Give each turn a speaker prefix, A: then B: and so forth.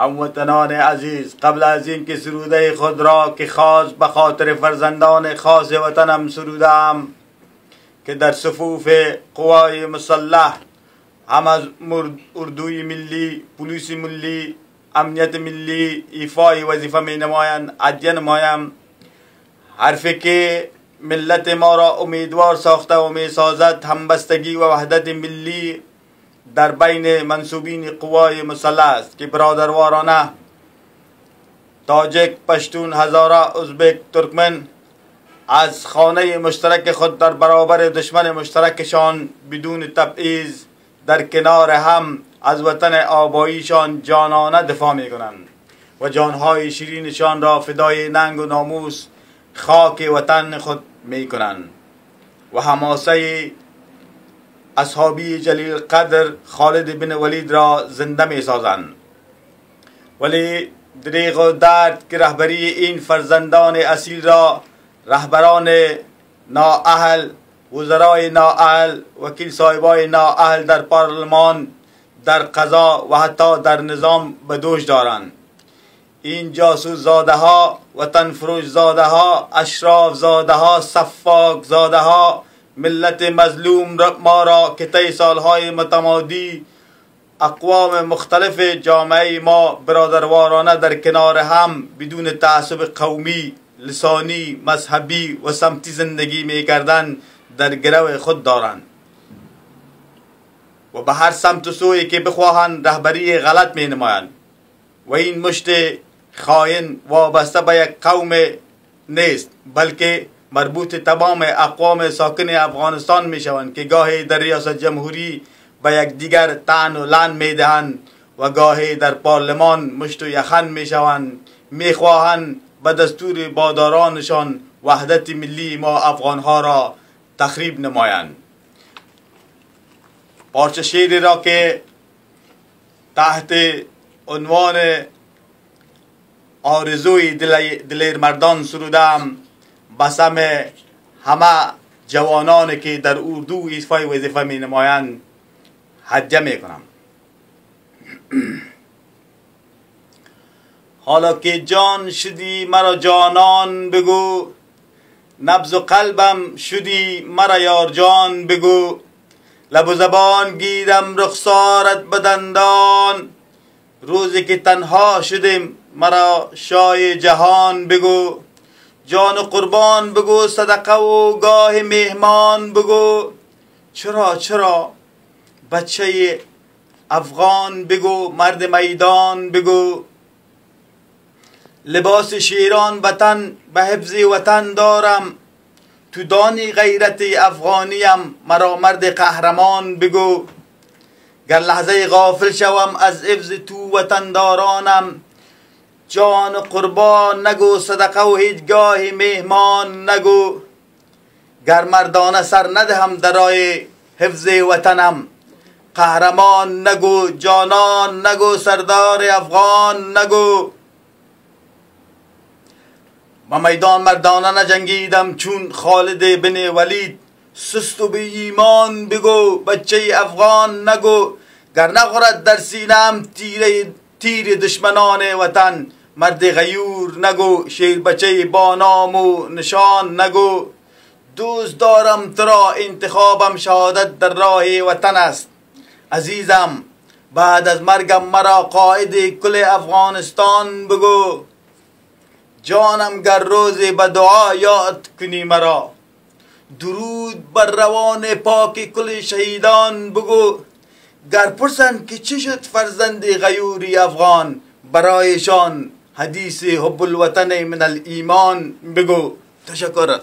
A: هموطنان عزیز، قبل از اینکه سروده خود را که خاص به خاطر فرزندان خاص وطنم سرودم که در صفوف قوای مسلح هم از اردوی ملی، پلیس ملی، امنیت ملی ایفای وظیفه می نمایند، ادیه نمایم، حرفی که ملت ما را امیدوار ساخته و می سازد همبستگی و وحدت ملی در بین منصوبین قوای مسلح است که برادروارانه تاجک، پشتون، هزاره، ازبک، ترکمن از خانه مشترک خود در برابر دشمن مشترکشان بدون تبعیض در کنار هم از وطن آباییشان جانانه دفاع می کنند و جانهای شیرینشان را فدای ننگ و ناموس خاک وطن خود می کنند و حماسه اصحابی جلیل قدر خالد بن ولید را زنده می سازند. ولی دریغ و درد که رهبری این فرزندان اصیل را رهبران نااهل، وزرای نااهل، وکیل صاحبای نااهل در پارلمان، در قضا و حتی در نظام به دوش دارند. این جاسوس زاده ها، وطن فروش زاده ها، اشراف زاده ها، صفاک زاده ها ملت مظلوم ما را که طی سالهای متمادی اقوام مختلف جامعه ما برادروارانه در کنار هم بدون تعصب قومی، لسانی، مذهبی و سمتی زندگی می کردن در گرو خود دارند و به هر سمت و سوی که بخواهند رهبری غلط می نمایند و این مشت خائن وابسته به یک قوم نیست بلکه مربوط تمام اقوام ساکن افغانستان می شوند که گاهی در ریاست جمهوری به یک دیگر طعن و لعن می دهند و گاهی در پارلمان مشت و یخن می شوند، می خواهند به دستور بادارانشان وحدت ملی ما افغانها را تخریب نمایند. پارچه شعری را که تحت عنوان آرزوی دلیر مردان سرودم بسم همه جوانان که در اردو ایفای وظیفه می نمایند هدیه می کنم. حالا که جان شدی مرا جانان بگو، نبض و قلبم شدی مرا یار جان بگو، لب و زبان گیرم رخسارت به دندان، روزی که تنها شدیم مرا شای جهان بگو، جان و قربان بگو، صدقه و گاه مهمان بگو، چرا بچه افغان بگو، مرد میدان بگو، لباس شیران وطن به حفظ وطن دارم، تو دانی غیرت افغانیم مرا مرد قهرمان بگو، گر لحظه غافل شوم از حفظ تو وطن دارانم، جان و قربان نگو، صدقه و هیچگاه مهمان نگو، گر مردانه سر ندهم در راه حفظ وطنم، قهرمان نگو، جانان نگو، سردار افغان نگو. با میدان مردانه نجنگیدم چون خالد بن ولید، سست و بی ایمان بگو، بچه افغان نگو، گر نخورد در سینم تیر دشمنان وطن، مرد غیور نگو، شیر بچه با نام و نشان نگو، دوست دارم ترا، انتخابم شهادت در راه وطن است، عزیزم بعد از مرگم مرا قائد کل افغانستان بگو، جانم گر روزی به دعا یاد کنی مرا، درود بر روان پاک کل شهیدان بگو، گر پرسند که چی شد فرزند غیوری افغان، برایشان حدیث حب الوطن من الایمان بگو. تشکر.